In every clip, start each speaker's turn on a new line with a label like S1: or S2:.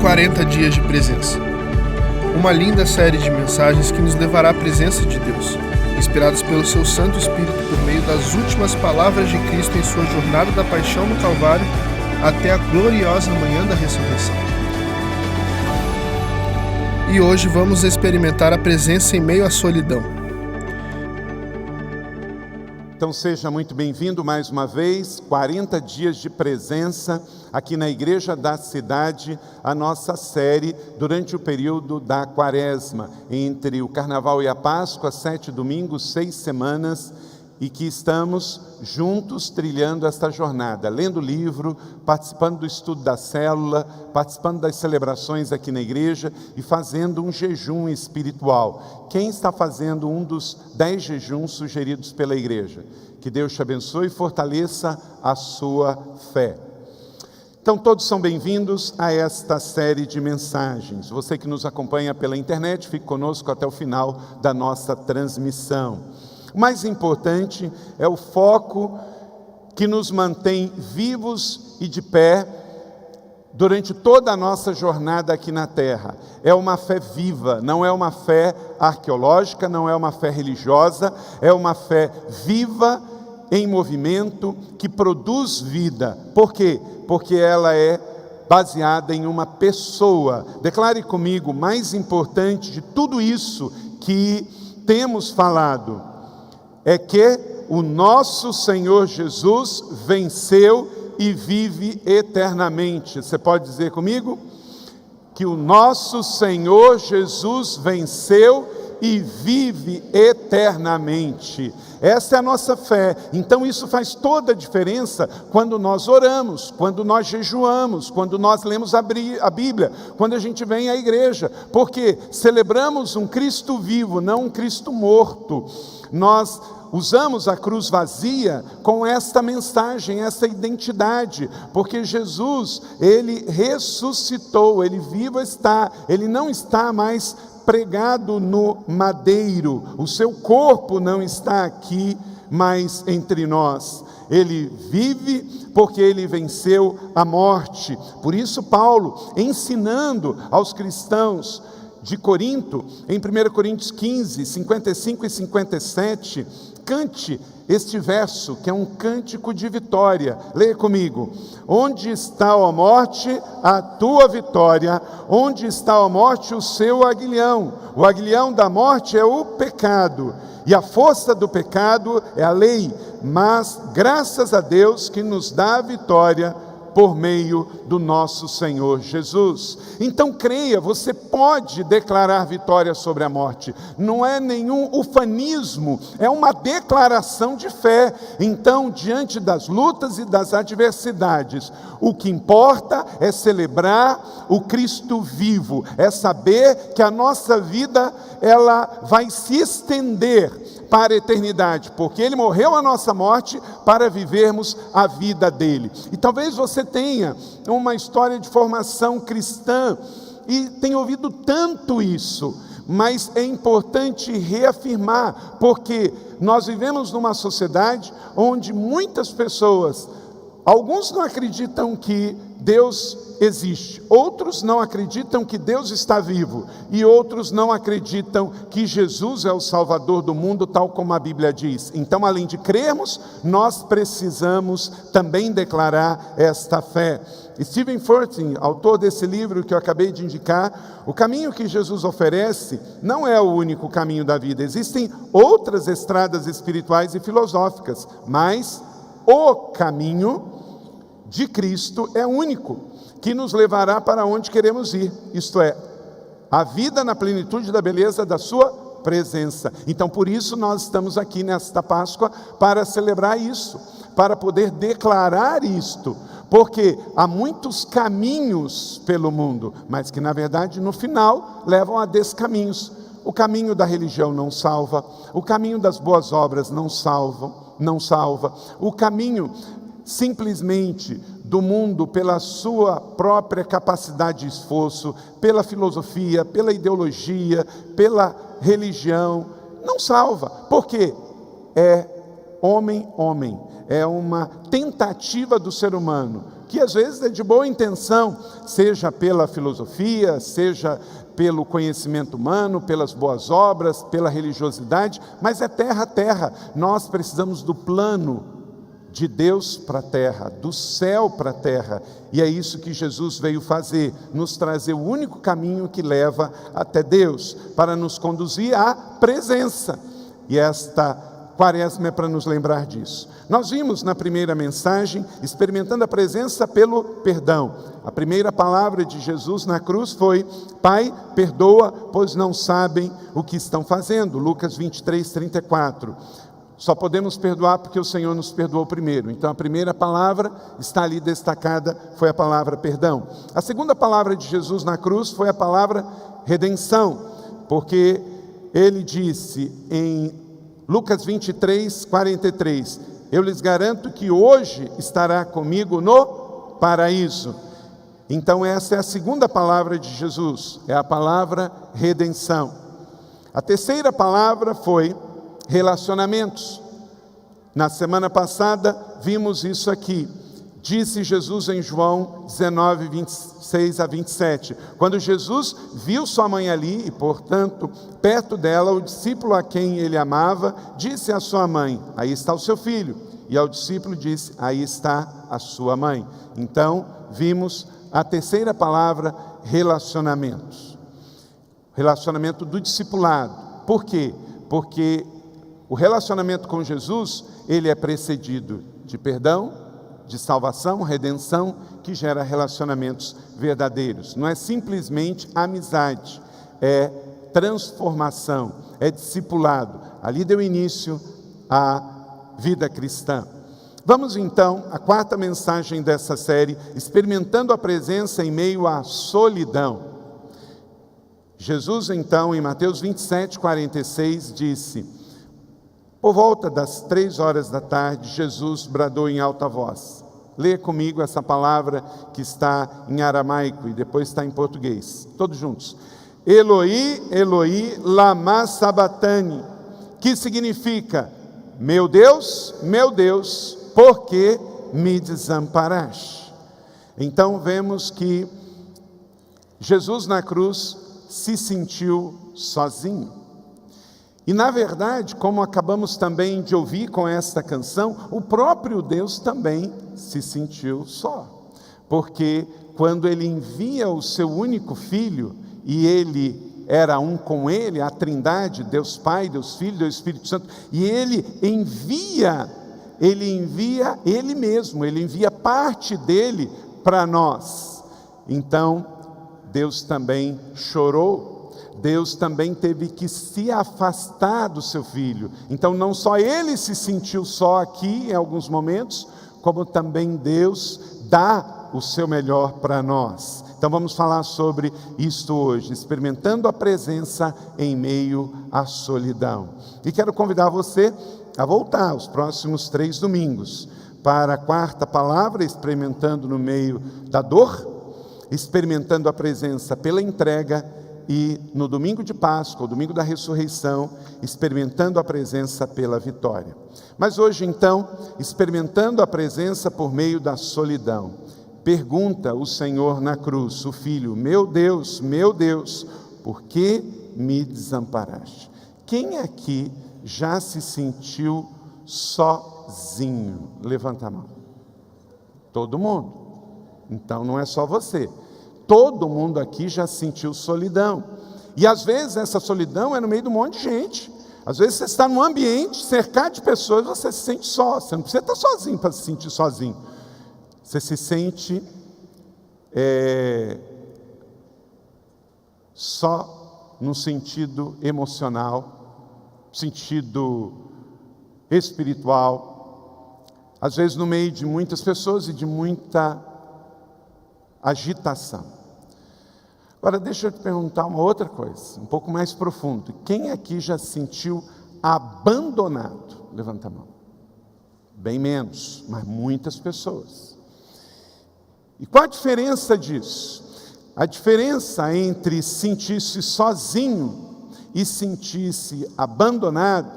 S1: 40 dias de presença. Uma linda série de mensagens que nos levará à presença de Deus, inspirados pelo seu Santo Espírito por meio das últimas palavras de Cristo em sua jornada da paixão no Calvário até a gloriosa manhã da ressurreição. E hoje vamos experimentar a presença em meio à solidão.
S2: Então seja muito bem-vindo mais uma vez, 40 dias de presença aqui na Igreja da Cidade, a nossa série durante o período da Quaresma, entre o Carnaval e a Páscoa, 7 domingos, 6 semanas, e que estamos juntos trilhando esta jornada, lendo o livro, participando do estudo da célula, participando das celebrações aqui na igreja e fazendo um jejum espiritual. Quem está fazendo um dos 10 jejuns sugeridos pela igreja? Que Deus te abençoe e fortaleça a sua fé. Então todos são bem-vindos a esta série de mensagens. Você que nos acompanha pela internet, fique conosco até o final da nossa transmissão. O mais importante é o foco que nos mantém vivos e de pé durante toda a nossa jornada aqui na Terra. É uma fé viva, não é uma fé arqueológica, não é uma fé religiosa, é uma fé viva, em movimento, que produz vida. Por quê? Porque ela é baseada em uma pessoa. Declare comigo, o mais importante de tudo isso que temos falado, é que o nosso Senhor Jesus venceu e vive eternamente. Você pode dizer comigo? Que o nosso Senhor Jesus venceu e vive eternamente. Essa é a nossa fé. Então isso faz toda a diferença quando nós oramos, quando nós jejuamos, quando nós lemos a Bíblia, quando a gente vem à igreja, porque celebramos um Cristo vivo, não um Cristo morto. Nós usamos a cruz vazia com esta mensagem, essa identidade, porque Jesus, Ele ressuscitou, Ele vivo está, Ele não está mais pregado no madeiro, o seu corpo não está aqui mais entre nós. Ele vive porque Ele venceu a morte. Por isso Paulo, ensinando aos cristãos de Corinto, em 1 Coríntios 15, 55 e 57, cante este verso, que é um cântico de vitória. Leia comigo. Onde está, ó morte, a tua vitória? Onde está, ó morte, o seu aguilhão? O aguilhão da morte é o pecado, e a força do pecado é a lei. Mas graças a Deus que nos dá a vitória por meio do nosso Senhor Jesus. Então creia, você pode declarar vitória sobre a morte. Não é nenhum ufanismo, é uma declaração de fé. Então, diante das lutas e das adversidades, o que importa é celebrar o Cristo vivo, é saber que a nossa vida ela vai se estender para a eternidade, porque Ele morreu a nossa morte para vivermos a vida dEle. E talvez você tenha uma história de formação cristã e tenha ouvido tanto isso, mas é importante reafirmar, porque nós vivemos numa sociedade onde muitas pessoas, alguns não acreditam que Deus existe, outros não acreditam que Deus está vivo, e outros não acreditam que Jesus é o Salvador do mundo, tal como a Bíblia diz. Então, além de crermos, nós precisamos também declarar esta fé. Stephen Furtick, autor desse livro que eu acabei de indicar, o caminho que Jesus oferece não é o único caminho da vida. Existem outras estradas espirituais e filosóficas, mas o caminho de Cristo é único, que nos levará para onde queremos ir, isto é, a vida na plenitude da beleza da sua presença. Então por isso nós estamos aqui nesta Páscoa, para celebrar isso, para poder declarar isto, porque há muitos caminhos pelo mundo, mas que na verdade no final levam a descaminhos. O caminho da religião não salva, o caminho das boas obras não salva, o caminho simplesmente do mundo pela sua própria capacidade de esforço, pela filosofia, pela ideologia, pela religião, não salva, porque é homem, é uma tentativa do ser humano que às vezes é de boa intenção, seja pela filosofia, seja pelo conhecimento humano, pelas boas obras, pela religiosidade, mas é terra a terra. Nós precisamos do plano de Deus para a terra, do céu para a terra, e é isso que Jesus veio fazer, nos trazer o único caminho que leva até Deus, para nos conduzir à presença, e esta quaresma é para nos lembrar disso. Nós vimos na primeira mensagem, experimentando a presença pelo perdão. A primeira palavra de Jesus na cruz foi: Pai, perdoa, pois não sabem o que estão fazendo. Lucas 23, 34. Só podemos perdoar porque o Senhor nos perdoou primeiro. Então a primeira palavra está ali destacada, foi a palavra perdão. A segunda palavra de Jesus na cruz foi a palavra redenção, porque ele disse em Lucas 23, 43, eu lhes garanto que hoje estará comigo no paraíso. Então essa é a segunda palavra de Jesus, é a palavra redenção. A terceira palavra foi relacionamentos. Na semana passada vimos isso aqui. Disse Jesus em João 19, 26 a 27. Quando Jesus viu sua mãe ali e, portanto, perto dela, o discípulo a quem ele amava, disse à sua mãe: aí está o seu filho. E ao discípulo disse: aí está a sua mãe. Então, vimos a terceira palavra, relacionamentos. Relacionamento do discipulado. Por quê? Porque o relacionamento com Jesus, ele é precedido de perdão, de salvação, redenção, que gera relacionamentos verdadeiros. Não é simplesmente amizade, é transformação, é discipulado. Ali deu início à vida cristã. Vamos então à quarta mensagem dessa série, experimentando a presença em meio à solidão. Jesus então, em Mateus 27, 46, disse: por volta das 3 horas da tarde, Jesus bradou em alta voz. Leia comigo essa palavra que está em aramaico e depois está em português. Todos juntos. Eloi, Eloi, lama sabachthani, que significa: meu Deus, por que me desamparaste? Então vemos que Jesus na cruz se sentiu sozinho. E na verdade, como acabamos também de ouvir com esta canção, o próprio Deus também se sentiu só. Porque quando ele envia o seu único filho, e ele era um com ele, a Trindade, Deus Pai, Deus Filho, Deus Espírito Santo, e ele envia ele mesmo, ele envia parte dele para nós. Então, Deus também chorou. Deus também teve que se afastar do seu filho. Então não só ele se sentiu só aqui em alguns momentos, como também Deus dá o seu melhor para nós. Então vamos falar sobre isto hoje, experimentando a presença em meio à solidão. E quero convidar você a voltar os próximos 3 domingos para a quarta palavra, experimentando no meio da dor, experimentando a presença pela entrega, e no domingo de Páscoa, o domingo da ressurreição, experimentando a presença pela vitória. Mas hoje então, experimentando a presença por meio da solidão, pergunta o Senhor na cruz, o Filho: meu Deus, por que me desamparaste? Quem aqui já se sentiu sozinho? Levanta a mão. Todo mundo. Então não é só você. Todo mundo aqui já sentiu solidão. E às vezes essa solidão é no meio de um monte de gente. Às vezes você está num ambiente cercado de pessoas, você se sente só. Você não precisa estar sozinho para se sentir sozinho. Você se sente só no sentido emocional, sentido espiritual. Às vezes no meio de muitas pessoas e de muita agitação. Agora deixa eu te perguntar uma outra coisa, um pouco mais profundo. Quem aqui já se sentiu abandonado? Levanta a mão. Bem menos, mas muitas pessoas. E qual a diferença disso? A diferença entre sentir-se sozinho e sentir-se abandonado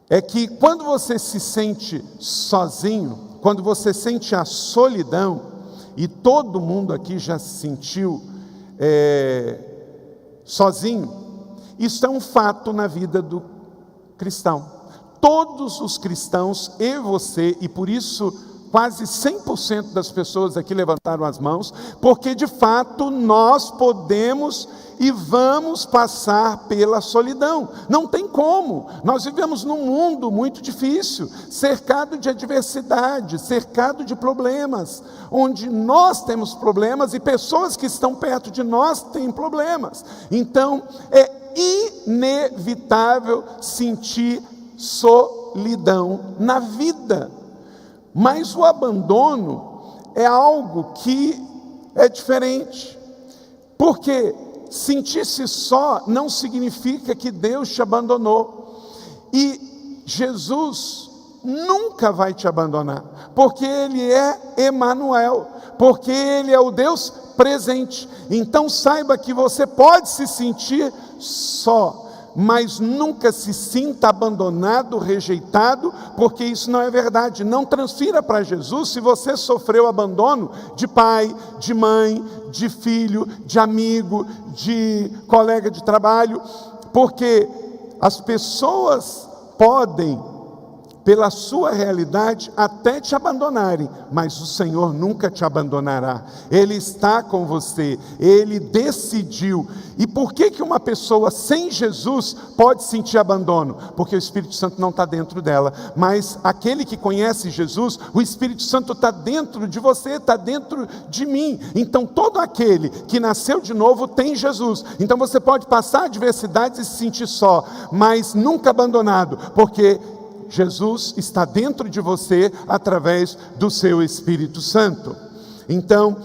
S2: é que quando você se sente sozinho, quando você sente a solidão, e todo mundo aqui já se sentiu sozinho, isso é um fato na vida do cristão. Todos os cristãos, eu e você, e por isso quase 100% das pessoas aqui levantaram as mãos, porque de fato nós podemos e vamos passar pela solidão. Não tem como. Nós vivemos num mundo muito difícil, cercado de adversidade, cercado de problemas, onde nós temos problemas e pessoas que estão perto de nós têm problemas. Então é inevitável sentir solidão na vida. Mas o abandono é algo que é diferente, porque sentir-se só não significa que Deus te abandonou, e Jesus nunca vai te abandonar, porque Ele é Emanuel, porque Ele é o Deus presente. Então saiba que você pode se sentir só, mas nunca se sinta abandonado, rejeitado, porque isso não é verdade. Não transfira para Jesus se você sofreu abandono de pai, de mãe, de filho, de amigo, de colega de trabalho, porque as pessoas podem, pela sua realidade, até te abandonarem, mas o Senhor nunca te abandonará. Ele está com você, Ele decidiu. E por que uma pessoa sem Jesus pode sentir abandono? Porque o Espírito Santo não está dentro dela, mas aquele que conhece Jesus, o Espírito Santo está dentro de você, está dentro de mim. Então todo aquele que nasceu de novo tem Jesus. Então você pode passar adversidades e se sentir só, mas nunca abandonado, porque Jesus está dentro de você através do seu Espírito Santo. Então,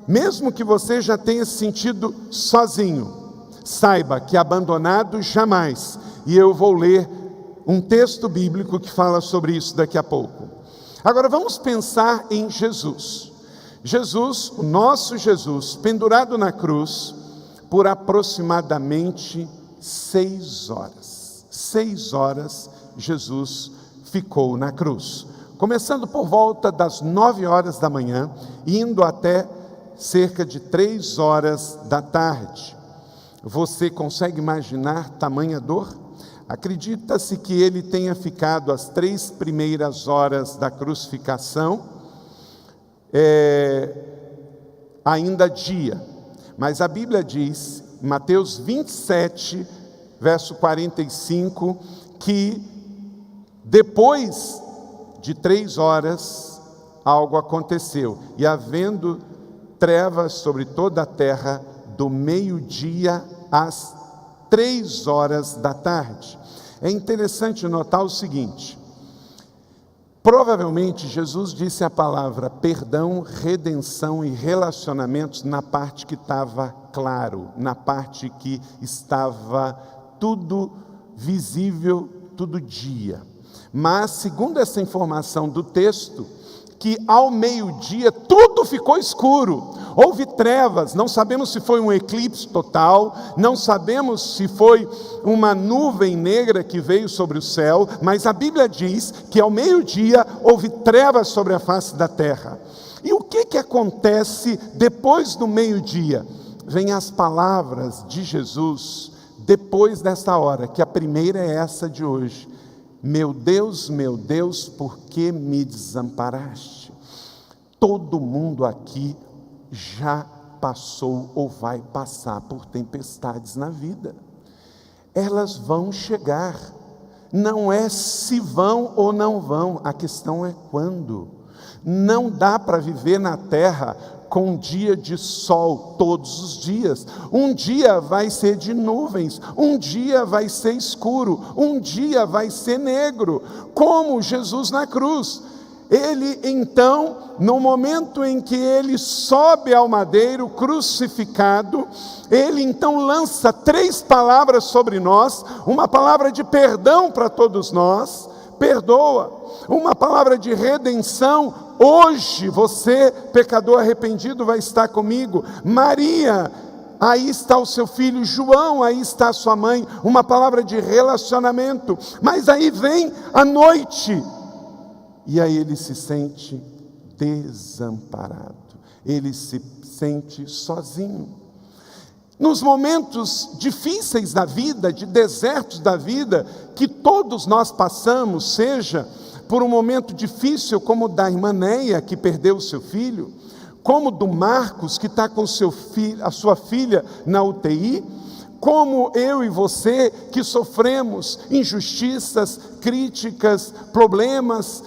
S2: mesmo que você já tenha se sentido sozinho, saiba que abandonado jamais. E eu vou ler um texto bíblico que fala sobre isso daqui a pouco. Agora vamos pensar em Jesus. Jesus, o nosso Jesus, pendurado na cruz por aproximadamente 6 horas. 6 horas Jesus ficou na cruz, começando por volta das 9 horas da manhã, indo até cerca de 3 horas da tarde. Você consegue imaginar tamanha dor? Acredita-se que ele tenha ficado as 3 primeiras horas da crucificação, ainda dia, mas a Bíblia diz, Mateus 27, verso 45, que depois de 3 horas, algo aconteceu. E havendo trevas sobre toda a terra, do meio-dia às 3 horas da tarde. É interessante notar o seguinte: provavelmente Jesus disse a palavra perdão, redenção e relacionamentos na parte que estava claro, na parte que estava tudo visível, tudo dia. Mas, segundo essa informação do texto, que ao meio-dia tudo ficou escuro, houve trevas, não sabemos se foi um eclipse total, não sabemos se foi uma nuvem negra que veio sobre o céu, mas a Bíblia diz que ao meio-dia houve trevas sobre a face da terra. E o que acontece depois do meio-dia? Vêm as palavras de Jesus, depois desta hora, que a primeira é essa de hoje: meu Deus, por que me desamparaste? Todo mundo aqui já passou ou vai passar por tempestades na vida. Elas vão chegar. Não é se vão ou não vão, a questão é quando. Não dá para viver na terra com um dia de sol todos os dias. Um dia vai ser de nuvens, um dia vai ser escuro, um dia vai ser negro, como Jesus na cruz. Ele então, no momento em que ele sobe ao madeiro crucificado, ele então lança 3 palavras sobre nós, uma palavra de perdão para todos nós, perdoa, uma palavra de redenção, hoje você, pecador arrependido, vai estar comigo. Maria, aí está o seu filho. João, aí está a sua mãe, uma palavra de relacionamento. Mas aí vem a noite, E aí ele se sente desamparado, ele se sente sozinho. Nos momentos difíceis da vida, de desertos da vida, que todos nós passamos, seja por um momento difícil como o da irmã Neia, que perdeu o seu filho, como do Marcos, que está com a sua filha na UTI, como eu e você, que sofremos injustiças, críticas, problemas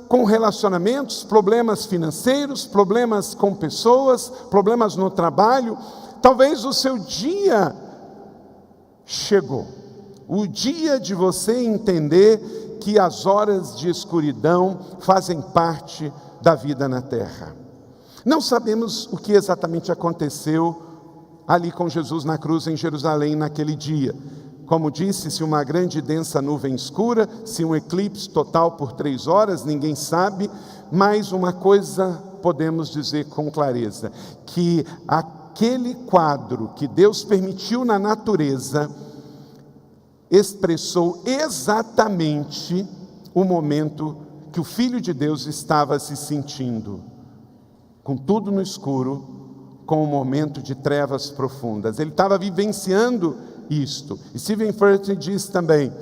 S2: com relacionamentos, problemas financeiros, problemas com pessoas, problemas no trabalho. Talvez o seu dia chegou, o dia de você entender que as horas de escuridão fazem parte da vida na terra. Não sabemos o que exatamente aconteceu ali com Jesus na cruz em Jerusalém naquele dia. Como disse, se uma grande e densa nuvem escura, se um eclipse total por 3 horas, ninguém sabe, mas uma coisa podemos dizer com clareza, que aquele quadro que Deus permitiu na natureza, expressou exatamente o momento que o Filho de Deus estava se sentindo, com tudo no escuro, com um momento de trevas profundas. Ele estava vivenciando isto. E Stephen Furtick diz também: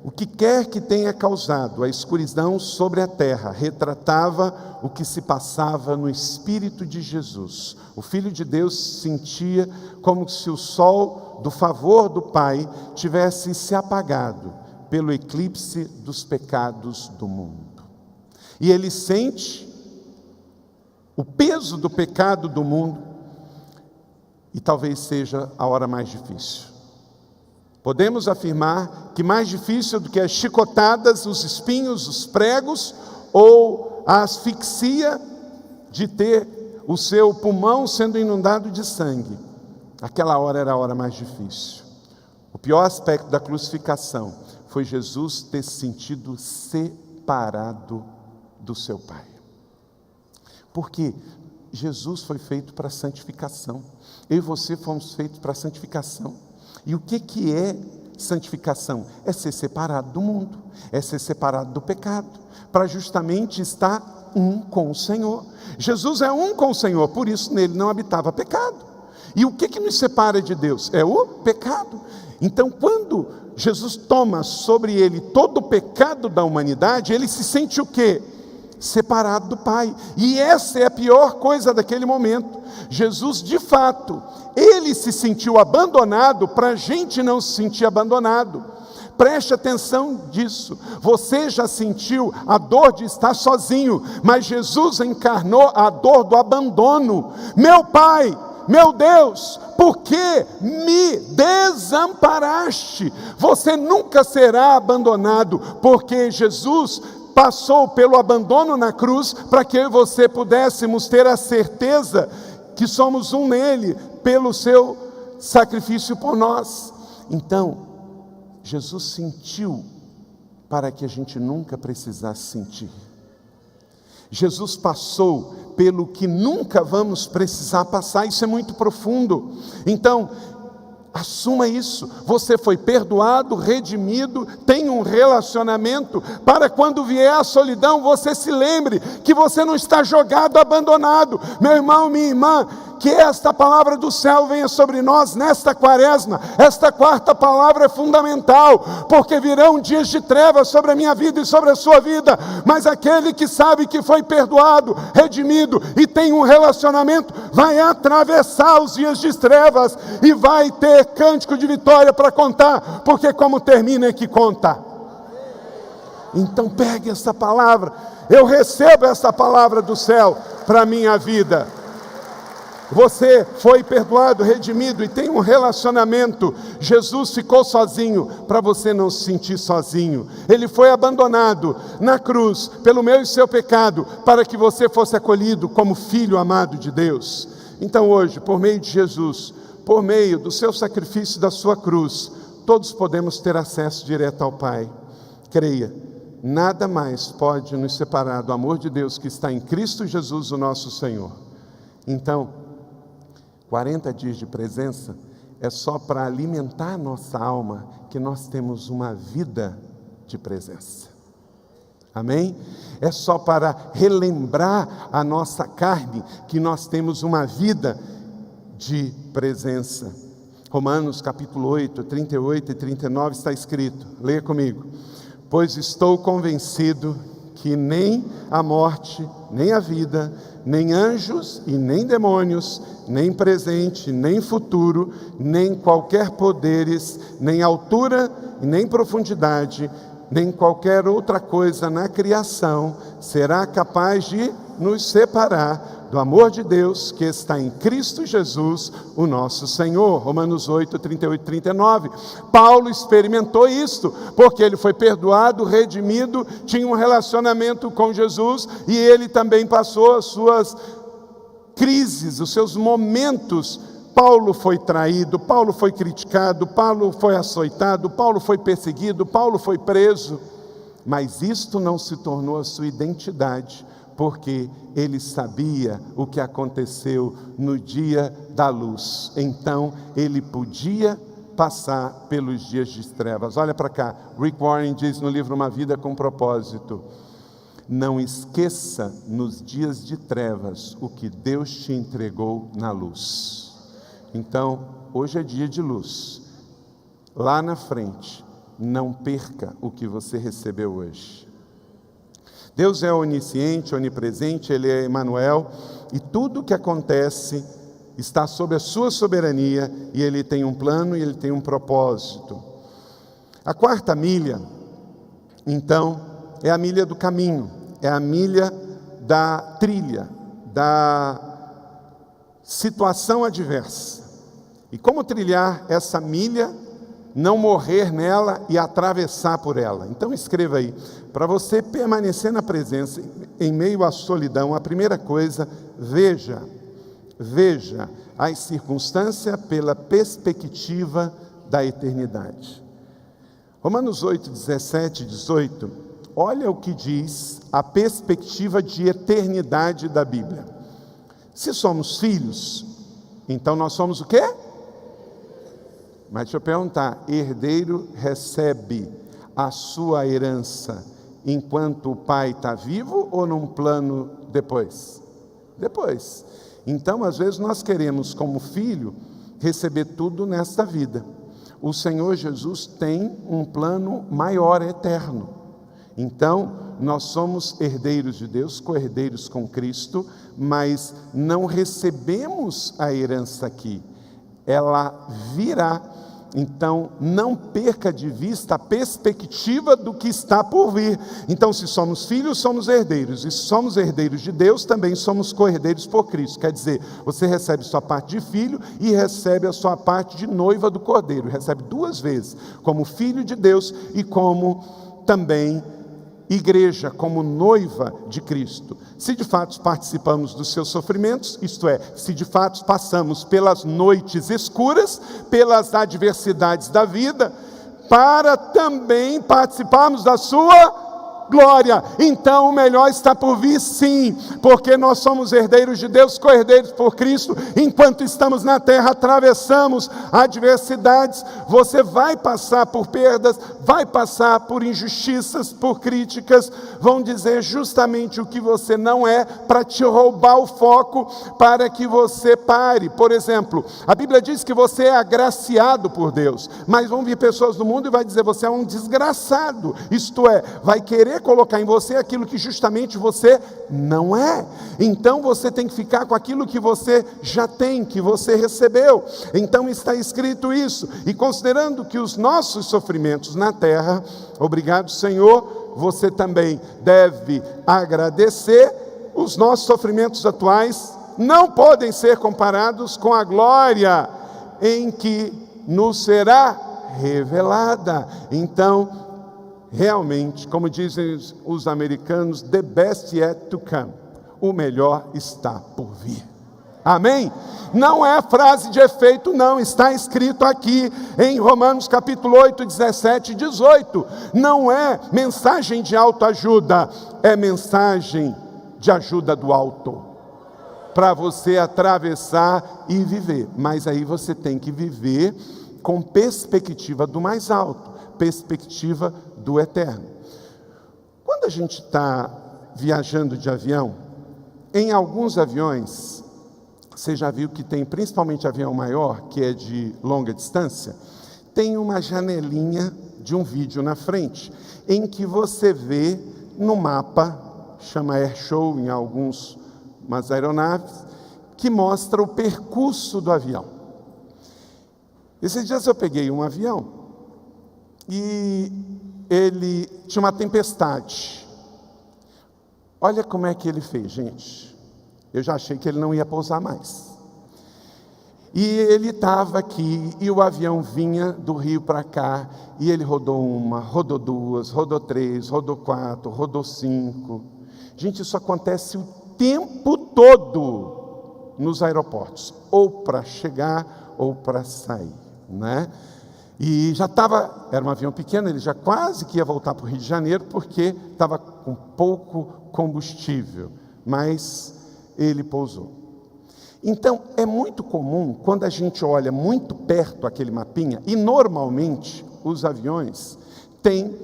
S2: o que quer que tenha causado a escuridão sobre a terra, retratava o que se passava no Espírito de Jesus. O Filho de Deus sentia como se o sol do favor do Pai tivesse se apagado pelo eclipse dos pecados do mundo. E ele sente o peso do pecado do mundo, e talvez seja a hora mais difícil. Podemos afirmar que mais difícil do que as chicotadas, os espinhos, os pregos, ou a asfixia de ter o seu pulmão sendo inundado de sangue, aquela hora era a hora mais difícil. O pior aspecto da crucificação foi Jesus ter se sentido separado do seu Pai. Porque Jesus foi feito para a santificação. Eu e você fomos feitos para a santificação. E o que é santificação? É ser separado do mundo, é ser separado do pecado, para justamente estar um com o Senhor. Jesus é um com o Senhor, por isso nele não habitava pecado. E o que nos separa de Deus? É o pecado. Então, quando Jesus toma sobre ele todo o pecado da humanidade, ele se sente o quê? Separado do Pai. E essa é a pior coisa daquele momento. Jesus, de fato, ele se sentiu abandonado para a gente não se sentir abandonado. Preste atenção disso. Você já sentiu a dor de estar sozinho, mas Jesus encarnou a dor do abandono. Meu Pai, meu Deus, por que me desamparaste? Você nunca será abandonado, porque Jesus passou pelo abandono na cruz, para que eu e você pudéssemos ter a certeza que somos um nele, pelo seu sacrifício por nós. Então, Jesus sentiu para que a gente nunca precisasse sentir. Jesus passou pelo que nunca vamos precisar passar. Isso é muito profundo. Então, assuma isso. Você foi perdoado, redimido, tem um relacionamento, para quando vier a solidão, você se lembre que você não está jogado, abandonado. Meu irmão, minha irmã, que esta palavra do céu venha sobre nós nesta quaresma. Esta quarta palavra é fundamental, porque virão dias de trevas sobre a minha vida e sobre a sua vida, mas aquele que sabe que foi perdoado, redimido e tem um relacionamento, vai atravessar os dias de trevas e vai ter cântico de vitória para contar, porque como termina é que conta. Então pegue essa palavra, eu recebo essa palavra do céu para a minha vida. Você foi perdoado, redimido e tem um relacionamento. Jesus ficou sozinho para você não se sentir sozinho. Ele foi abandonado na cruz pelo meu e seu pecado, para que você fosse acolhido como filho amado de Deus. Então hoje, por meio de Jesus, por meio do seu sacrifício da sua cruz, todos podemos ter acesso direto ao Pai. Creia, nada mais pode nos separar do amor de Deus que está em Cristo Jesus, o nosso Senhor. Então, 40 dias de presença é só para alimentar a nossa alma, que nós temos uma vida de presença. Amém? É só para relembrar a nossa carne que nós temos uma vida de presença. Romanos capítulo 8, 38 e 39 está escrito, leia comigo: pois estou convencido que nem a morte, nem a vida, nem anjos e nem demônios, nem presente, nem futuro, nem qualquer poderes, nem altura e nem profundidade, nem qualquer outra coisa na criação será capaz de nos separar do amor de Deus que está em Cristo Jesus, o nosso Senhor. Romanos 8, 38 e 39. Paulo experimentou isto, porque ele foi perdoado, redimido, tinha um relacionamento com Jesus, e ele também passou as suas crises, os seus momentos. Paulo foi traído, Paulo foi criticado, Paulo foi açoitado, Paulo foi perseguido, Paulo foi preso, mas isto não se tornou a sua identidade, porque ele sabia o que aconteceu no dia da luz. Então ele podia passar pelos dias de trevas. Olha para cá, Rick Warren diz no livro Uma Vida com Propósito: não esqueça nos dias de trevas o que Deus te entregou na luz. Então, hoje é dia de luz. Lá na frente, não perca o que você recebeu hoje. Deus é onisciente, onipresente, Ele é Emanuel, e tudo o que acontece está sob a sua soberania, e Ele tem um plano e Ele tem um propósito. A quarta milha, então, é a milha do caminho, é a milha da trilha, da situação adversa. E como trilhar essa milha, não morrer nela e atravessar por ela? Então escreva aí, para você permanecer na presença, em meio à solidão, a primeira coisa, veja as circunstâncias pela perspectiva da eternidade. Romanos 8, 17 e 18, olha o que diz a perspectiva de eternidade da Bíblia. Se somos filhos, então nós somos o quê? Mas deixa eu perguntar, herdeiro recebe a sua herança enquanto o pai está vivo ou num plano depois? Depois. Então, às vezes, nós queremos, como filho, receber tudo nesta vida. O Senhor Jesus tem um plano maior, eterno. Então, nós somos herdeiros de Deus, co-herdeiros com Cristo, mas não recebemos a herança aqui. Ela virá. Então, não perca de vista a perspectiva do que está por vir. Então, se somos filhos, somos herdeiros. E se somos herdeiros de Deus, também somos co-herdeiros por Cristo. Quer dizer, você recebe sua parte de filho e recebe a sua parte de noiva do Cordeiro. Recebe duas vezes, como filho de Deus e como também igreja, como noiva de Cristo. Se de fato participamos dos seus sofrimentos, isto é, se de fato passamos pelas noites escuras, pelas adversidades da vida, para também participarmos da sua glória. Então o melhor está por vir, sim, porque nós somos herdeiros de Deus, co-herdeiros por Cristo. Enquanto estamos na terra, atravessamos adversidades. Você vai passar por perdas, vai passar por injustiças, por críticas, vão dizer justamente o que você não é, para te roubar o foco, para que você pare. Por exemplo, a Bíblia diz que você é agraciado por Deus, mas vão vir pessoas do mundo e vai dizer, você é um desgraçado, isto é, vai querer colocar em você aquilo que justamente você não é. Então você tem que ficar com aquilo que você já tem, que você recebeu. Então está escrito isso. E considerando que os nossos sofrimentos na terra, obrigado Senhor, você também deve agradecer. Os nossos sofrimentos atuais não podem ser comparados com a glória em que nos será revelada. Então, realmente, como dizem os americanos, the best yet to come. O melhor está por vir. Amém? Não é frase de efeito, não. Está escrito aqui em Romanos capítulo 8, 17 e 18. Não é mensagem de autoajuda, é mensagem de ajuda do alto, para você atravessar e viver. Mas aí você tem que viver com perspectiva do mais alto, perspectiva do eterno. Quando a a gente está viajando de avião, em alguns aviões, você já viu que tem, principalmente avião maior, que é de longa distância, tem uma janelinha de um vídeo na frente, em que você vê no mapa, chama Airshow em umas aeronaves, que mostra o percurso do avião. Esses dias eu peguei um avião e ele tinha uma tempestade. Olha como é que ele fez, gente. Eu já achei que ele não ia pousar mais. E ele estava aqui, e o avião vinha do Rio para cá, e ele rodou uma, rodou duas, rodou três, rodou quatro, rodou cinco. Gente, isso acontece o tempo todo nos aeroportos, ou para chegar, ou para sair, né? E já estava, era um avião pequeno, ele já quase que ia voltar para o Rio de Janeiro, porque estava com pouco combustível, mas ele pousou. Então, é muito comum, quando a gente olha muito perto aquele mapinha, e normalmente os aviões têm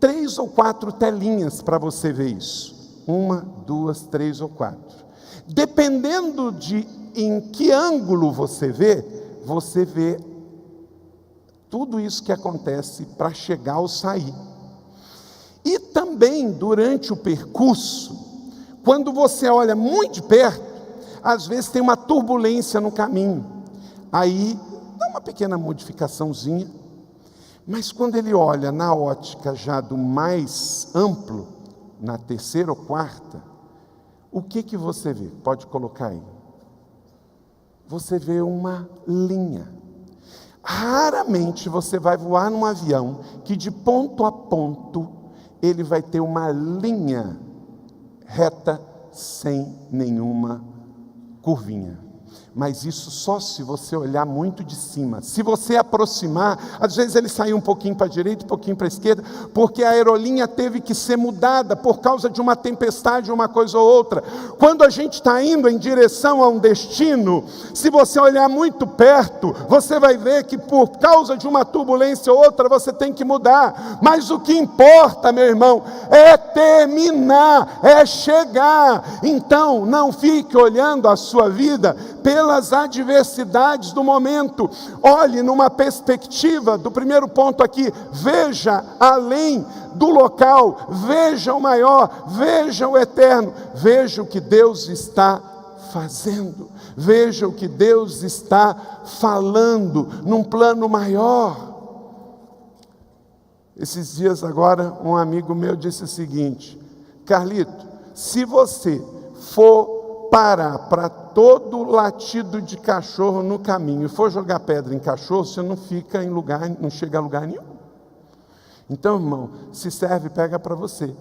S2: 3 ou 4 telinhas para você ver isso. 1, 2, 3 ou 4. Dependendo de em que ângulo você vê tudo isso que acontece para chegar ou sair. E também, durante o percurso, quando você olha muito de perto, às vezes tem uma turbulência no caminho. Aí, dá uma pequena modificaçãozinha. Mas quando ele olha na ótica já do mais amplo, na terceira ou quarta, o que você vê? Pode colocar aí. Você vê uma linha. Raramente você vai voar num avião que de ponto a ponto ele vai ter uma linha reta sem nenhuma curvinha. Mas isso só se você olhar muito de cima. Se você aproximar, às vezes ele saiu um pouquinho para a direita, um pouquinho para a esquerda, porque a aerolinha teve que ser mudada por causa de uma tempestade, uma coisa ou outra. Quando a gente está indo em direção a um destino, se você olhar muito perto, você vai ver que por causa de uma turbulência ou outra, você tem que mudar. Mas o que importa, meu irmão, é terminar, é chegar. Então, não fique olhando a sua vida pelas adversidades do momento. Olhe numa perspectiva do primeiro ponto aqui, veja além do local, veja o maior, veja o eterno, veja o que Deus está fazendo, veja o que Deus está falando num plano maior. Esses dias agora, um amigo meu disse o seguinte: Carlito, se você for parar para todo latido de cachorro no caminho e for jogar pedra em cachorro, você não fica em lugar, não chega a lugar nenhum. Então, irmão, se serve, pega para você.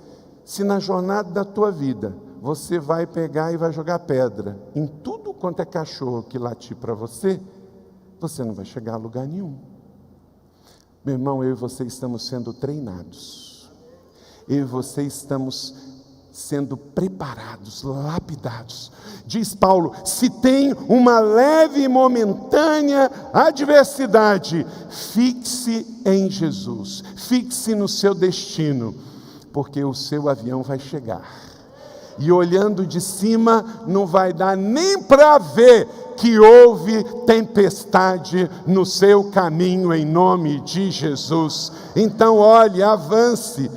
S2: Se na jornada da tua vida você vai pegar e vai jogar pedra em tudo quanto é cachorro que latir para você, você não vai chegar a lugar nenhum. Meu irmão, eu e você estamos sendo treinados. Eu e você estamos sendo preparados, lapidados. Diz Paulo: se tem uma leve e momentânea adversidade, fixe em Jesus, fixe no seu destino, porque o seu avião vai chegar. E olhando de cima, não vai dar nem para ver que houve tempestade no seu caminho, em nome de Jesus. Então olhe, avance.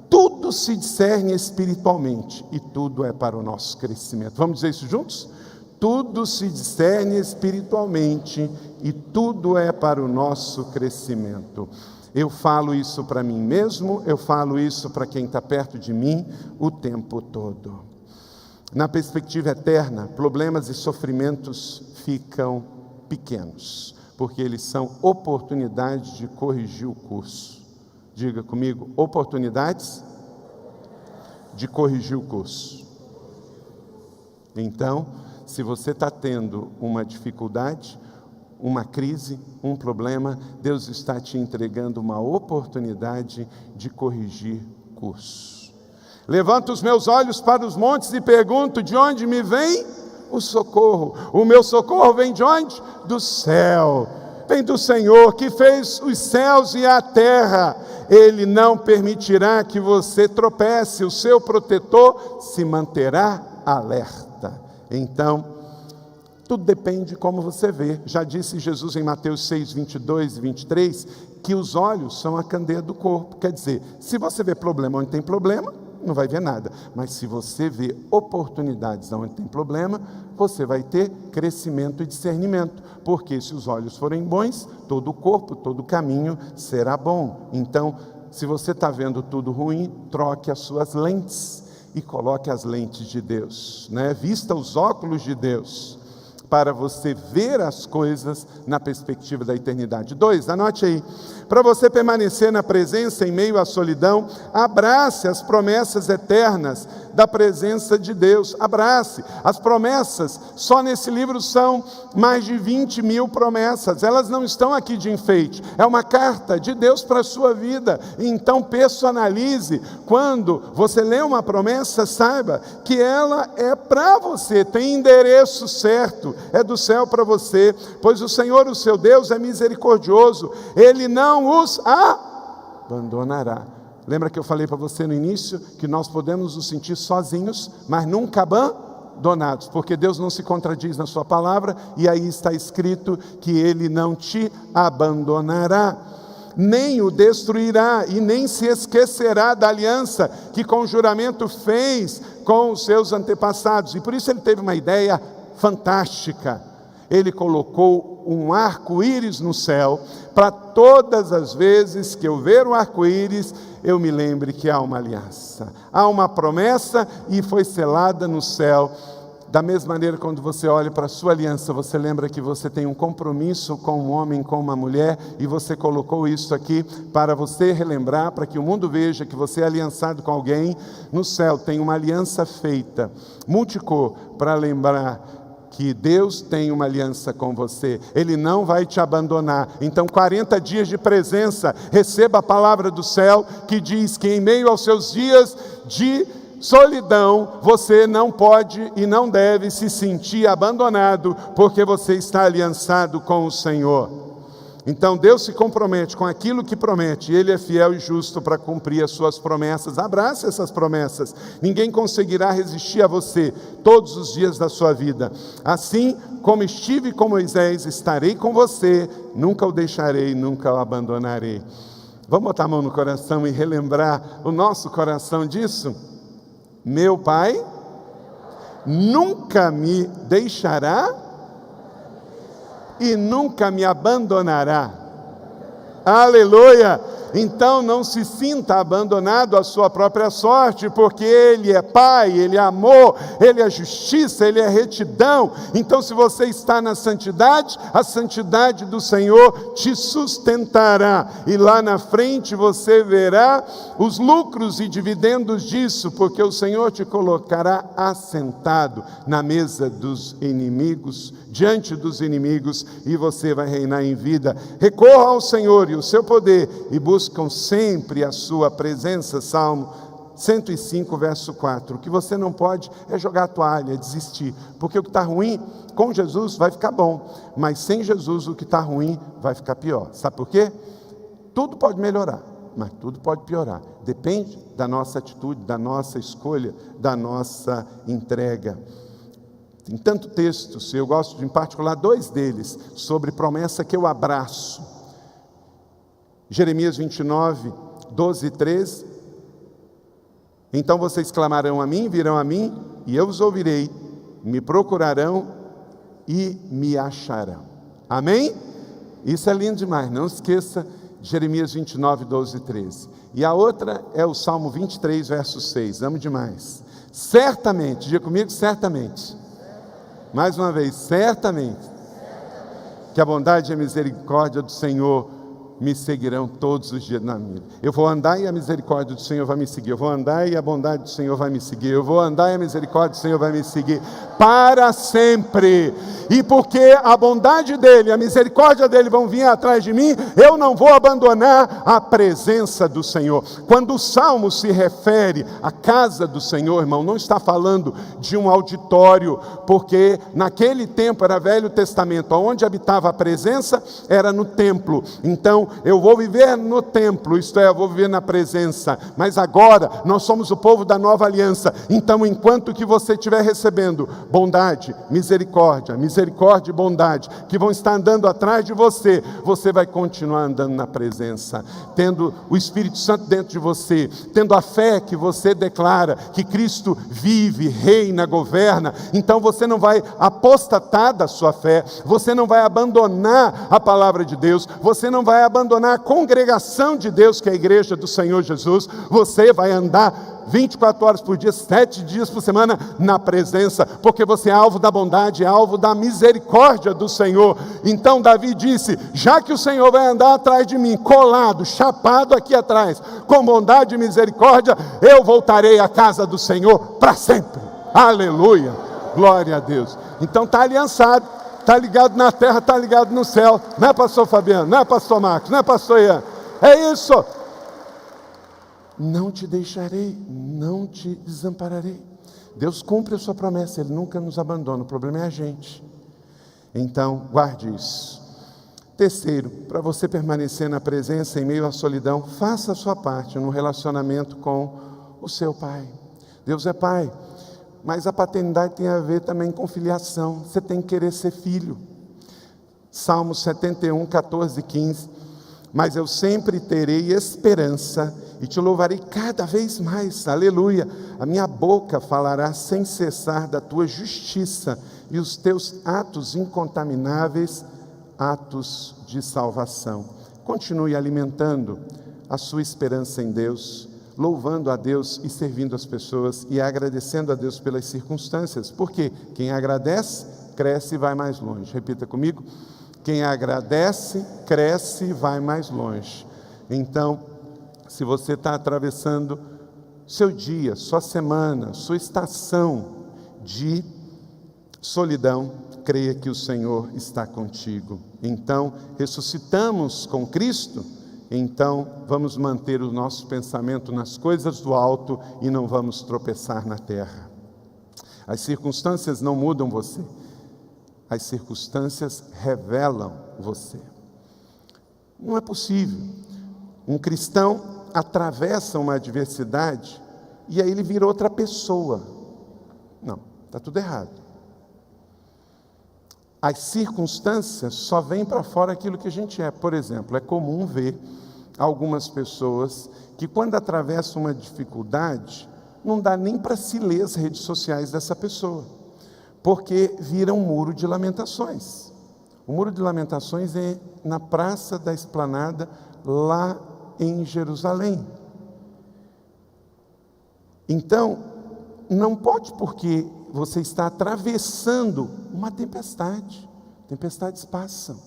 S2: Tudo se discerne espiritualmente e tudo é para o nosso crescimento. Vamos dizer isso juntos? Tudo se discerne espiritualmente e tudo é para o nosso crescimento. Eu falo isso para mim mesmo, eu falo isso para quem está perto de mim o tempo todo. Na perspectiva eterna, problemas e sofrimentos ficam pequenos, porque eles são oportunidades de corrigir o curso. Diga comigo, oportunidades de corrigir o curso. Então, se você está tendo uma dificuldade, uma crise, um problema, Deus está te entregando uma oportunidade de corrigir curso. Levanto os meus olhos para os montes e pergunto: de onde me vem o socorro? O meu socorro vem de onde? Do céu. Vem do Senhor, que fez os céus e a terra. Ele não permitirá que você tropece, o seu protetor se manterá alerta. Então, tudo depende de como você vê. Já disse Jesus em Mateus 6, 22 e 23, que os olhos são a candeia do corpo. Quer dizer, se você vê problema onde tem problema, não vai ver nada. Mas se você vê oportunidades onde tem problema, você vai ter crescimento e discernimento. Porque se os olhos forem bons, todo o corpo, todo o caminho será bom. Então, se você está vendo tudo ruim, troque as suas lentes e coloque as lentes de Deus, né? Vista os óculos de Deus, para você ver as coisas na perspectiva da eternidade. 2, anote aí. Para você permanecer na presença em meio à solidão, abrace as promessas eternas da presença de Deus. Abrace. As promessas, só nesse livro são mais de 20 mil promessas. Elas não estão aqui de enfeite. É uma carta de Deus para a sua vida. Então personalize. Quando você lê uma promessa, saiba que ela é para você. Tem endereço certo. É do céu para você. Pois o Senhor, o seu Deus, é misericordioso. Ele não os abandonará. Lembra que eu falei para você no início que nós podemos nos sentir sozinhos, mas nunca abandonados, porque Deus não se contradiz na sua palavra, e aí está escrito que Ele não te abandonará, nem o destruirá, e nem se esquecerá da aliança que com juramento fez com os seus antepassados. E por isso Ele teve uma ideia fantástica. Ele colocou um arco-íris no céu, para todas as vezes que eu ver um arco-íris, eu me lembre que há uma aliança, há uma promessa e foi selada no céu. Da mesma maneira, quando você olha para a sua aliança, você lembra que você tem um compromisso com um homem, com uma mulher, e você colocou isso aqui para você relembrar, para que o mundo veja que você é aliançado com alguém. No céu tem uma aliança feita, multicor, para lembrar que Deus tem uma aliança com você. Ele não vai te abandonar. Então 40 dias de presença, receba a palavra do céu, que diz que em meio aos seus dias de solidão, você não pode e não deve se sentir abandonado, porque você está aliançado com o Senhor. Então Deus se compromete com aquilo que promete, e Ele é fiel e justo para cumprir as suas promessas. Abrace essas promessas. Ninguém conseguirá resistir a você todos os dias da sua vida. Assim como estive com Moisés, estarei com você, nunca o deixarei, nunca o abandonarei. Vamos botar a mão no coração e relembrar o nosso coração disso? Meu Pai nunca me deixará e nunca me abandonará. Aleluia! Então não se sinta abandonado à sua própria sorte, porque Ele é Pai, Ele é amor, Ele é justiça, Ele é retidão. Então se você está na santidade, a santidade do Senhor te sustentará, e lá na frente você verá os lucros e dividendos disso, porque o Senhor te colocará assentado na mesa dos inimigos, diante dos inimigos, e você vai reinar em vida. Recorra ao Senhor e o seu poder, e buscam sempre a sua presença. Salmo 105, verso 4. O que você não pode é jogar a toalha, é desistir, porque o que está ruim com Jesus vai ficar bom, mas sem Jesus o que está ruim vai ficar pior. Sabe por quê? Tudo pode melhorar, mas tudo pode piorar. Depende da nossa atitude, da nossa escolha, da nossa entrega. Tem tanto textos, eu gosto de, em particular, 2 deles, sobre promessa que eu abraço. Jeremias 29, 12 e 13. Então vocês clamarão a mim, virão a mim, e eu os ouvirei, me procurarão e me acharão. Amém? Isso é lindo demais, não esqueça Jeremias 29, 12 e 13. E a outra é o Salmo 23, verso 6, amo demais. Certamente, diga comigo, certamente. Mais uma vez, certamente, que a bondade e a misericórdia do Senhor me seguirão todos os dias na vida. Eu vou andar e a misericórdia do Senhor vai me seguir. Eu vou andar e a bondade do Senhor vai me seguir. Eu vou andar e a misericórdia do Senhor vai me seguir para sempre. e porque a bondade dele, a misericórdia dele vão vir atrás de mim, eu não vou abandonar a presença do Senhor. Quando o Salmo se refere à casa do Senhor, irmão, não está falando de um auditório, porque naquele tempo era Velho Testamento, onde habitava a presença era no templo. Então eu vou viver no templo, isto é, eu vou viver na presença. Mas agora nós somos o povo da nova aliança. Então enquanto que você estiver recebendo bondade, misericórdia e bondade, que vão estar andando atrás de você, você vai continuar andando na presença, tendo o Espírito Santo dentro de você, tendo a fé que você declara, que Cristo vive, reina, governa. Então você não vai apostatar da sua fé, você não vai abandonar a palavra de Deus, você não vai abandonar a congregação de Deus, que é a igreja do Senhor Jesus. Você vai andar 24 horas por dia, 7 dias por semana na presença, porque você é alvo da bondade, é alvo da misericórdia do Senhor. Então Davi disse: já que o Senhor vai andar atrás de mim, colado, chapado aqui atrás, com bondade e misericórdia, eu voltarei à casa do Senhor para sempre. Aleluia, glória a Deus. Então está aliançado, está ligado na terra, está ligado no céu. Não é pastor Fabiano, não é pastor Marcos, não é pastor Ian, é isso. Não te deixarei, não te desampararei. Deus cumpre a sua promessa, Ele nunca nos abandona, o problema é a gente. Então, guarde isso. Terceiro, para você permanecer na presença em meio à solidão, faça a sua parte no relacionamento com o seu pai. Deus é pai, mas a paternidade tem a ver também com filiação. Você tem que querer ser filho. Salmos 71, 14 e 15. Mas eu sempre terei esperança e te louvarei cada vez mais, aleluia. A minha boca falará sem cessar da tua justiça e os teus atos incontamináveis, atos de salvação. Continue alimentando a sua esperança em Deus, louvando a Deus e servindo as pessoas e agradecendo a Deus pelas circunstâncias, porque quem agradece, cresce e vai mais longe. Repita comigo: quem agradece, cresce e vai mais longe. Então, se você está atravessando seu dia, sua semana, sua estação de solidão, creia que o Senhor está contigo. Então, ressuscitamos com Cristo, então vamos manter o nosso pensamento nas coisas do alto e não vamos tropeçar na terra. As circunstâncias não mudam você, as circunstâncias revelam você. Não é possível. Um cristão atravessa uma adversidade e aí ele vira outra pessoa. Não, está tudo errado. As circunstâncias só vêm para fora aquilo que a gente é. Por exemplo, é comum ver algumas pessoas que quando atravessam uma dificuldade, não dá nem para se ler as redes sociais dessa pessoa, porque vira um muro de lamentações. O muro de lamentações é na Praça da Esplanada, lá em Jerusalém. Então, não pode, porque você está atravessando uma tempestade. Tempestades passam.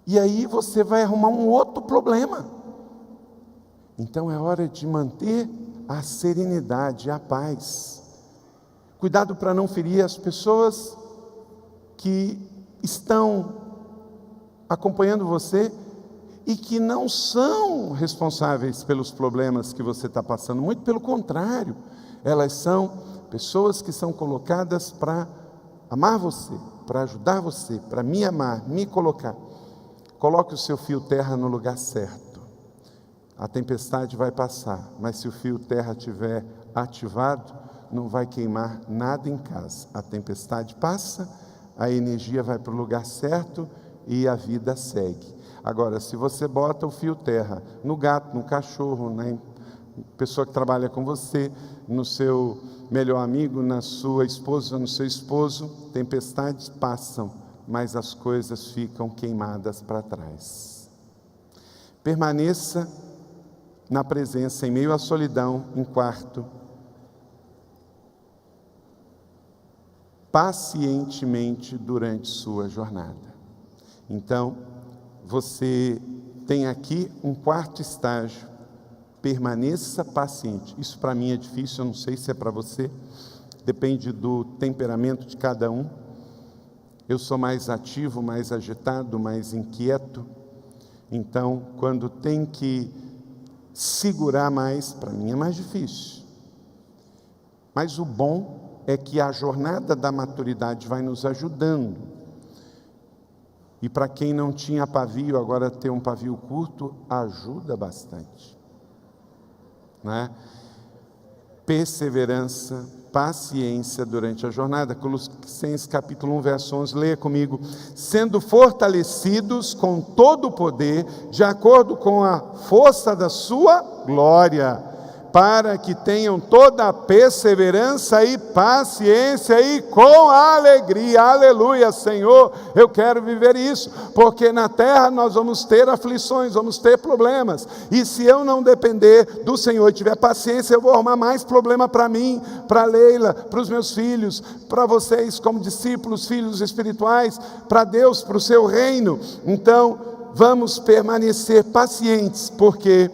S2: E aí você vai arrumar um outro problema. Então é hora de manter a serenidade, a paz. Cuidado para não ferir as pessoas que estão acompanhando você e que não são responsáveis pelos problemas que você está passando. Muito pelo contrário, elas são pessoas que são colocadas para amar você, para ajudar você, para me amar, me colocar. Coloque o seu fio terra no lugar certo. A tempestade vai passar, mas se o fio terra estiver ativado, não vai queimar nada em casa. A tempestade passa, a energia vai para o lugar certo e a vida segue. Agora, se você bota o fio terra no gato, no cachorro, na pessoa que trabalha com você, no seu melhor amigo, na sua esposa, no seu esposo, tempestades passam, mas as coisas ficam queimadas para trás. Permaneça na presença, em meio à solidão, em quarto, pacientemente durante sua jornada. Então, você tem aqui um quarto estágio: permaneça paciente. Isso para mim é difícil, eu não sei se é para você, depende do temperamento de cada um. Eu sou mais ativo, mais agitado, mais inquieto. Então, quando tem que segurar mais, para mim é mais difícil. Mas o bom é que a jornada da maturidade vai nos ajudando. E para quem não tinha pavio, agora ter um pavio curto ajuda bastante. Né? Perseverança, paciência durante a jornada. Colossenses capítulo 1, verso 11, leia comigo. Sendo fortalecidos com todo o poder, de acordo com a força da sua glória, para que tenham toda a perseverança e paciência e com alegria. Aleluia, Senhor, eu quero viver isso, porque na terra nós vamos ter aflições, vamos ter problemas, e se eu não depender do Senhor e tiver paciência, eu vou arrumar mais problema para mim, para Leila, para os meus filhos, para vocês como discípulos, filhos espirituais, para Deus, para o seu reino. Então, vamos permanecer pacientes, porque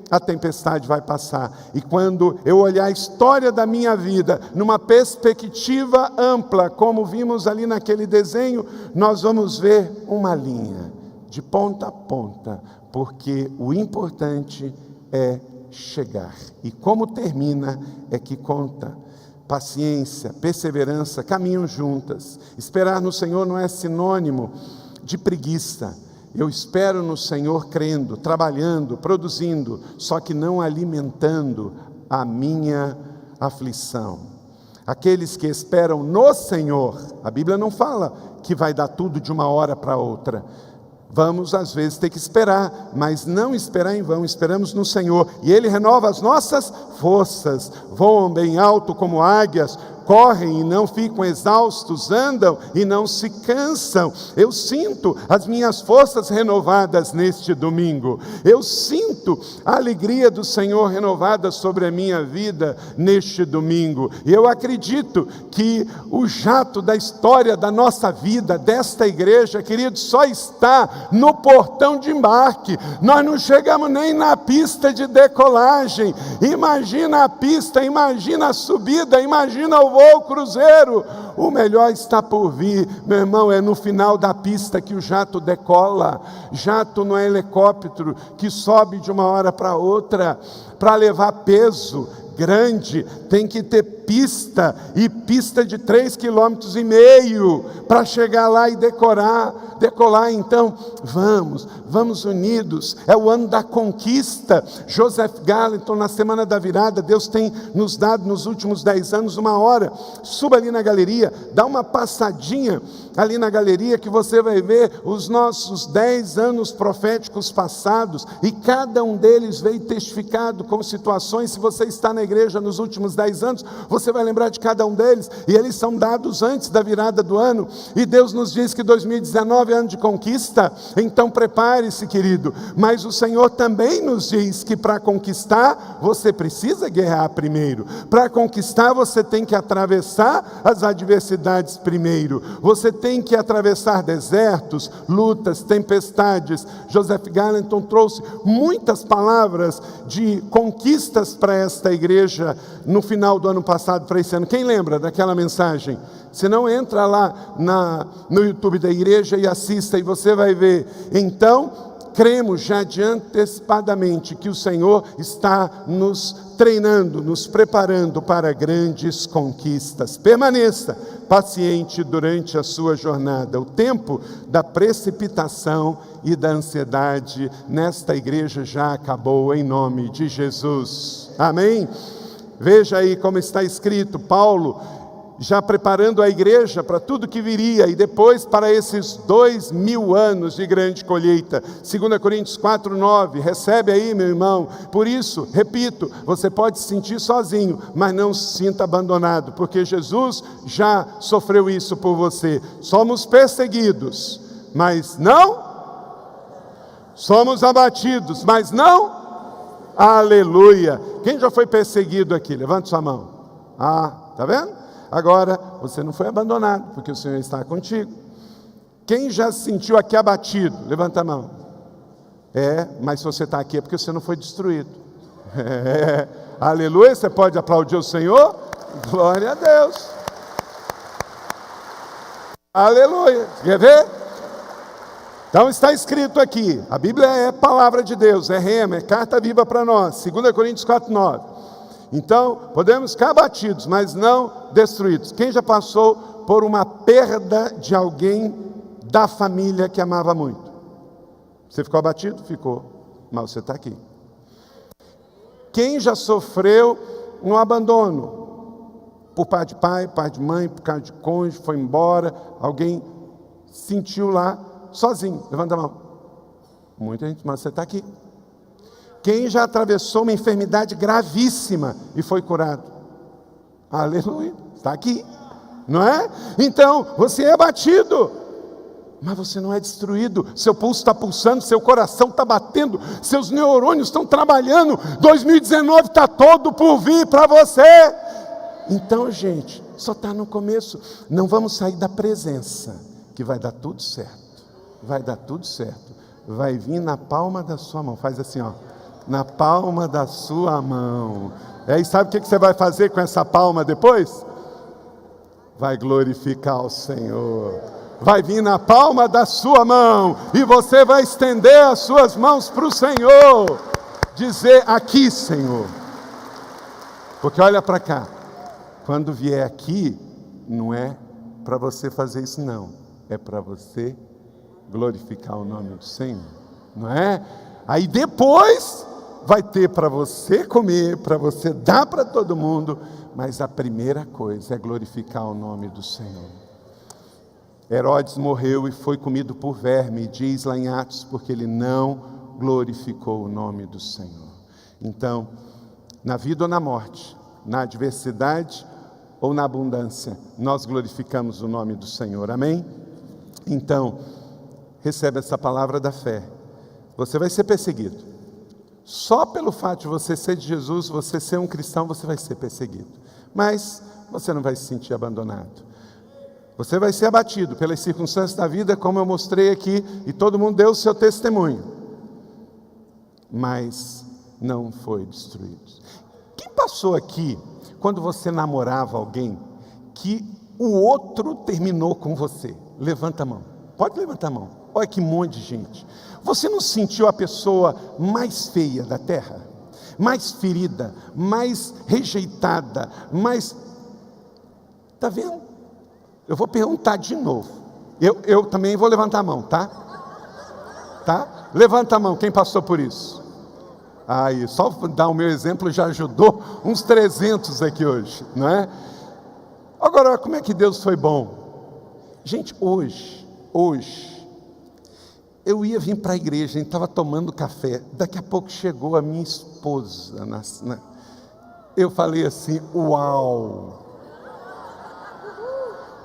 S2: a tempestade vai passar. E quando eu olhar a história da minha vida numa perspectiva ampla, como vimos ali naquele desenho, nós vamos ver uma linha de ponta a ponta, porque o importante é chegar. E como termina é que conta. Paciência, perseverança caminham juntas. Esperar no Senhor não é sinônimo de preguiça. Eu espero no Senhor crendo, trabalhando, produzindo, só que não alimentando a minha aflição. Aqueles que esperam no Senhor, a Bíblia não fala que vai dar tudo de uma hora para outra. Vamos às vezes ter que esperar, mas não esperar em vão, esperamos no Senhor. E Ele renova as nossas forças, voam bem alto como águias, correm e não ficam exaustos, andam e não se cansam. Eu sinto as minhas forças renovadas neste domingo. Eu sinto a alegria do Senhor renovada sobre a minha vida neste domingo. E eu acredito que o jato da história da nossa vida, desta igreja, querido, só está no portão de embarque. Nós não chegamos nem na pista de decolagem. Imagina a pista, imagina a subida, imagina o voo cruzeiro. O melhor está por vir, meu irmão. É no final da pista que o jato decola. Jato não é helicóptero que sobe de uma hora para outra. Para levar peso grande tem que ter pista, e pista de 3,5 km para chegar lá e decolar. Então vamos unidos. É o ano da conquista. Joseph Gallatin, na semana da virada, Deus tem nos dado nos últimos 10 anos uma hora. Suba ali na galeria, dá uma passadinha ali na galeria, que você vai ver os nossos 10 anos proféticos passados, e cada um deles veio testificado com situações. Se você está na igreja nos últimos 10 anos, você vai lembrar de cada um deles, e eles são dados antes da virada do ano. E Deus nos diz que 2019 é ano de conquista. Então prepare-se, querido. Mas o Senhor também nos diz que para conquistar você precisa guerrear primeiro. Para conquistar você tem que atravessar as adversidades primeiro. Você tem que atravessar desertos, lutas, tempestades. Joseph Gallatin trouxe muitas palavras de conquistas para esta igreja no final do ano passado, para esse ano. Quem lembra daquela mensagem? Se não, entra lá no YouTube da igreja e assista, e você vai ver. Então, cremos já de antecipadamente que o Senhor está nos treinando, nos preparando para grandes conquistas. Permaneça paciente durante a sua jornada. O tempo da precipitação e da ansiedade nesta igreja já acabou, em nome de Jesus. Amém? Veja aí como está escrito, Paulo já preparando a igreja para tudo que viria, e depois para esses 2000 anos de grande colheita. 2 Coríntios 4:9, recebe aí, meu irmão. Por isso, repito, você pode se sentir sozinho, mas não se sinta abandonado, porque Jesus já sofreu isso por você. Somos perseguidos, mas não. Somos abatidos, mas não. Aleluia. Quem já foi perseguido aqui? Levante sua mão. Tá vendo? Agora, você não foi abandonado, porque o Senhor está contigo. Quem já se sentiu aqui abatido? Levanta a mão. Mas se você está aqui é porque você não foi destruído. Aleluia, você pode aplaudir o Senhor? Glória a Deus. Aleluia. Quer ver? Então está escrito aqui, a Bíblia é palavra de Deus, é rema, é carta viva para nós, 2 Coríntios 4:9. Então, podemos ficar abatidos, mas não destruídos. Quem já passou por uma perda de alguém da família que amava muito? Você ficou abatido? Ficou, mas você está aqui. Quem já sofreu um abandono? Por parte de pai, pai de mãe, por causa de cônjuge, foi embora, alguém sentiu lá, sozinho, levanta a mão. Muita gente, mas você está aqui. Quem já atravessou uma enfermidade gravíssima e foi curado? Aleluia, está aqui, não é? Então, você é abatido, mas você não é destruído. Seu pulso está pulsando, seu coração está batendo, seus neurônios estão trabalhando. 2019 está todo por vir para você. Então, gente, só está no começo. Não vamos sair da presença, que vai dar tudo certo. Vai dar tudo certo. Vai vir na palma da sua mão. Faz assim, ó. Na palma da sua mão. E aí sabe o que você vai fazer com essa palma depois? Vai glorificar o Senhor. Vai vir na palma da sua mão. E você vai estender as suas mãos para o Senhor. Dizer, aqui, Senhor. Porque olha para cá. Quando vier aqui, não é para você fazer isso não. É para você glorificar o nome do Senhor, não é? Aí depois vai ter para você comer, para você dar para todo mundo, mas a primeira coisa é glorificar o nome do Senhor. Herodes morreu e foi comido por verme, diz lá em Atos, porque ele não glorificou o nome do Senhor. Então, na vida ou na morte, na adversidade ou na abundância, nós glorificamos o nome do Senhor, amém? Então, recebe essa palavra da fé. Você vai ser perseguido. Só pelo fato de você ser de Jesus, você ser um cristão, você vai ser perseguido. Mas você não vai se sentir abandonado. Você vai ser abatido pelas circunstâncias da vida, como eu mostrei aqui, e todo mundo deu o seu testemunho. Mas não foi destruído. Quem passou aqui, quando você namorava alguém, que o outro terminou com você? Levanta a mão. Pode levantar a mão. Olha que monte de gente. Você não sentiu a pessoa mais feia da terra? Mais ferida, mais rejeitada, mais... Está vendo? Eu vou perguntar de novo. Eu também vou levantar a mão, tá? Tá? Levanta a mão, quem passou por isso? Aí, só dar o meu exemplo já ajudou uns 300 aqui hoje, não é? Agora, como é que Deus foi bom? Gente, hoje, eu ia vir para a igreja, a gente estava tomando café, daqui a pouco chegou a minha esposa, eu falei assim, uau!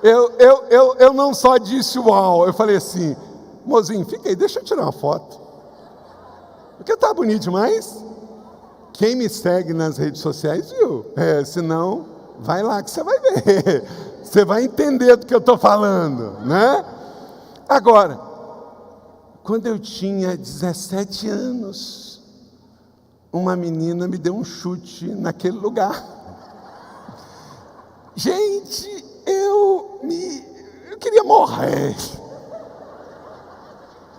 S2: Eu não só disse uau, eu falei assim, mozinho, fica aí, deixa eu tirar uma foto, porque está bonito demais. Quem me segue nas redes sociais viu, senão, vai lá que você vai ver, você vai entender do que eu estou falando, né? Agora, quando eu tinha 17 anos, uma menina me deu um chute naquele lugar. Gente, eu queria morrer.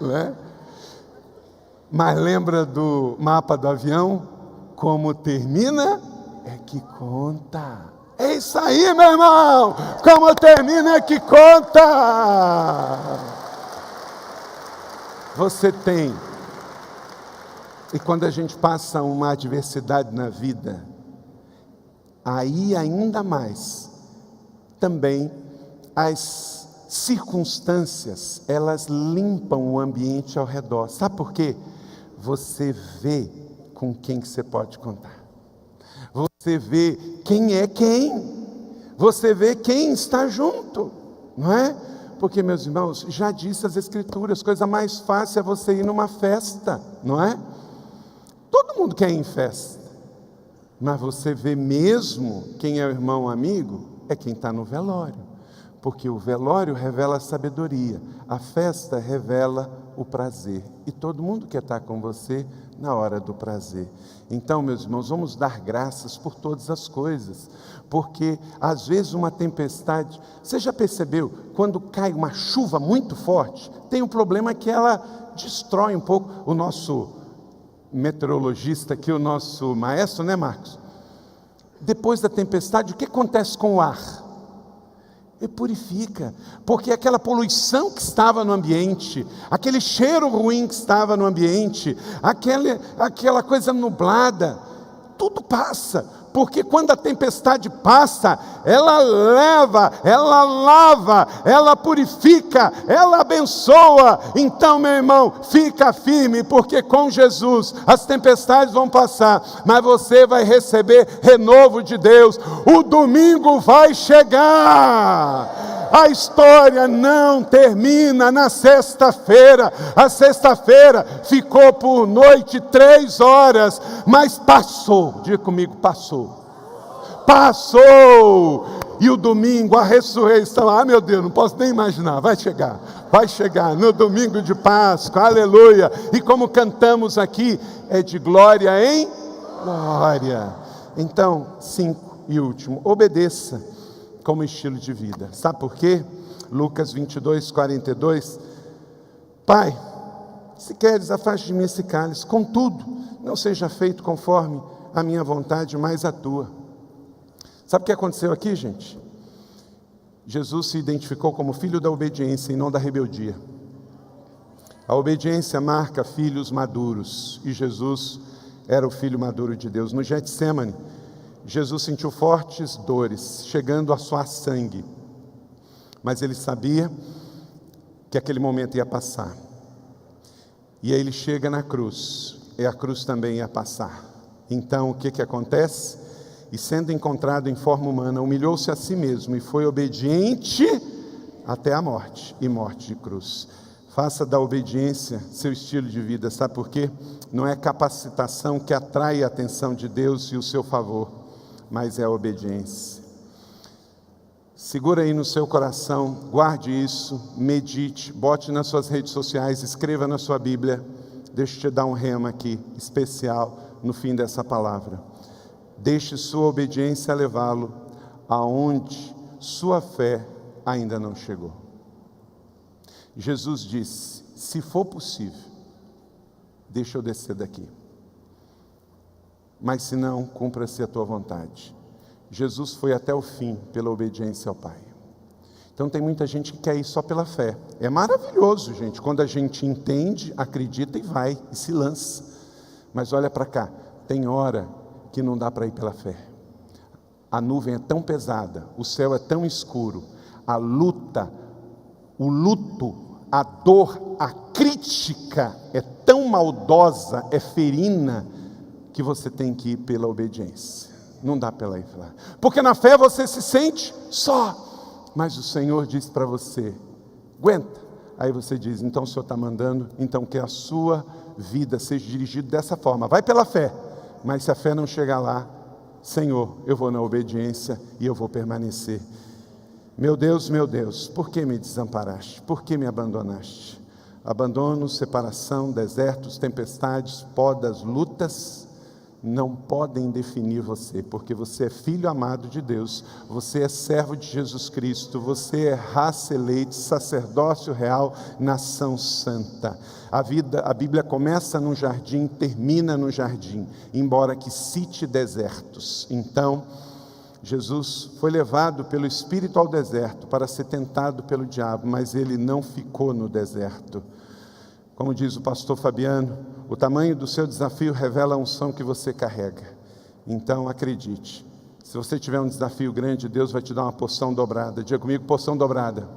S2: Não é? Mas lembra do mapa do avião? Como termina, é que conta. É isso aí, meu irmão! Como termina é que conta! Você tem. E quando a gente passa uma adversidade na vida, aí ainda mais, também as circunstâncias, elas limpam o ambiente ao redor. Sabe por quê? Você vê com quem que você pode contar. Você vê quem é quem. Você vê quem está junto, não é? Porque, meus irmãos, já disse as Escrituras, coisa mais fácil é você ir numa festa, não é? Todo mundo quer ir em festa, mas você vê mesmo quem é o irmão amigo, é quem está no velório, porque o velório revela a sabedoria, a festa revela o prazer, e todo mundo quer estar com você na hora do prazer. Então, meus irmãos, vamos dar graças por todas as coisas, porque às vezes uma tempestade, você já percebeu, quando cai uma chuva muito forte, tem um problema que ela destrói um pouco. O nosso meteorologista aqui, o nosso maestro, né, Marcos? Depois da tempestade, o que acontece com o ar? Ele purifica, porque aquela poluição que estava no ambiente, aquele cheiro ruim que estava no ambiente, aquela coisa nublada, tudo passa. Porque quando a tempestade passa, ela leva, ela lava, ela purifica, ela abençoa. Então, meu irmão, fica firme, porque com Jesus as tempestades vão passar, mas você vai receber renovo de Deus. O domingo vai chegar. A história não termina na sexta-feira. A sexta-feira ficou por noite 3 horas, mas passou. Diga comigo, passou. Passou. E o domingo, a ressurreição, meu Deus, não posso nem imaginar, vai chegar no domingo de Páscoa, aleluia. E como cantamos aqui, é de glória em glória. Então, 5 e último, obedeça como estilo de vida. Sabe por quê? Lucas 22, 42. Pai, se queres, afaste de mim esse cálice, contudo, não seja feito conforme a minha vontade, mas a tua. Sabe o que aconteceu aqui, gente? Jesus se identificou como filho da obediência e não da rebeldia. A obediência marca filhos maduros, e Jesus era o filho maduro de Deus. No Getsêmani, Jesus sentiu fortes dores, chegando a suar sangue, mas ele sabia que aquele momento ia passar. E aí ele chega na cruz, e a cruz também ia passar. Então o que acontece? E sendo encontrado em forma humana, humilhou-se a si mesmo e foi obediente até a morte, e morte de cruz. Faça da obediência seu estilo de vida. Sabe por quê? Não é capacitação que atrai a atenção de Deus e o seu favor, mas é a obediência. Segura aí no seu coração, guarde isso, medite, bote nas suas redes sociais, escreva na sua Bíblia. Deixa eu te dar um rema aqui, especial, no fim dessa palavra. Deixe sua obediência levá-lo aonde sua fé ainda não chegou. Jesus disse, se for possível, deixa eu descer daqui. Mas se não, cumpra-se a tua vontade. Jesus foi até o fim pela obediência ao Pai. Então tem muita gente que quer ir só pela fé. É maravilhoso, gente, quando a gente entende, acredita e vai, e se lança. Mas olha para cá, tem hora que não dá para ir pela fé. A nuvem é tão pesada, o céu é tão escuro, a luta, o luto, a dor, a crítica é tão maldosa, é ferina, que você tem que ir pela obediência. Não dá pela ir lá. Porque na fé você se sente só. Mas o Senhor diz para você, aguenta. Aí você diz, então o Senhor está mandando, então que a sua vida seja dirigida dessa forma. Vai pela fé. Mas se a fé não chegar lá, Senhor, eu vou na obediência e eu vou permanecer. Meu Deus, por que me desamparaste? Por que me abandonaste? Abandono, separação, desertos, tempestades, podas, lutas, não podem definir você, porque você é filho amado de Deus, você é servo de Jesus Cristo, você é raça eleita, sacerdócio real, nação santa. A Bíblia começa no jardim, termina no jardim, embora que cite desertos. Então, Jesus foi levado pelo Espírito ao deserto para ser tentado pelo diabo, mas ele não ficou no deserto. Como diz o pastor Fabiano, o tamanho do seu desafio revela a unção que você carrega. Então acredite, se você tiver um desafio grande, Deus vai te dar uma porção dobrada. Diga comigo, porção dobrada.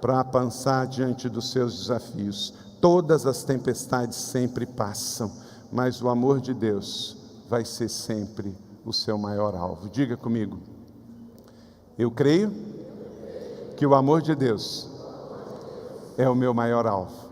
S2: Para avançar diante dos seus desafios. Todas as tempestades sempre passam, mas o amor de Deus vai ser sempre o seu maior alvo. Diga comigo, eu creio que o amor de Deus é o meu maior alvo.